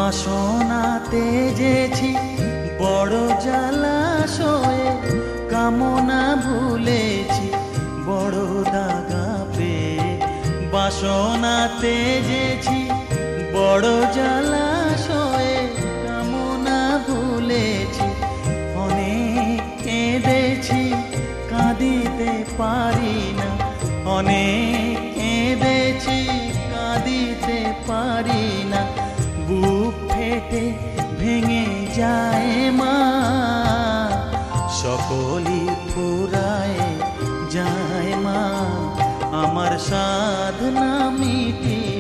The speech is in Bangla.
বাসনাতে যেছি বড় জলাশয়ে, কামনা ভুলেছি বড় দাগা পেয়ে। বাসনাতে যেছি বড় জলাশয়ে, কামনা ভুলেছি অনেক কেঁদেছি কাঁদিতে পারি না। অনেক কেঁদেছি কাঁদিতে পারি না। বুক ফেটে ভেঙে যায় মা, সকলই ফুরায় যায় মা, আমার সাধনা মিটিয়ে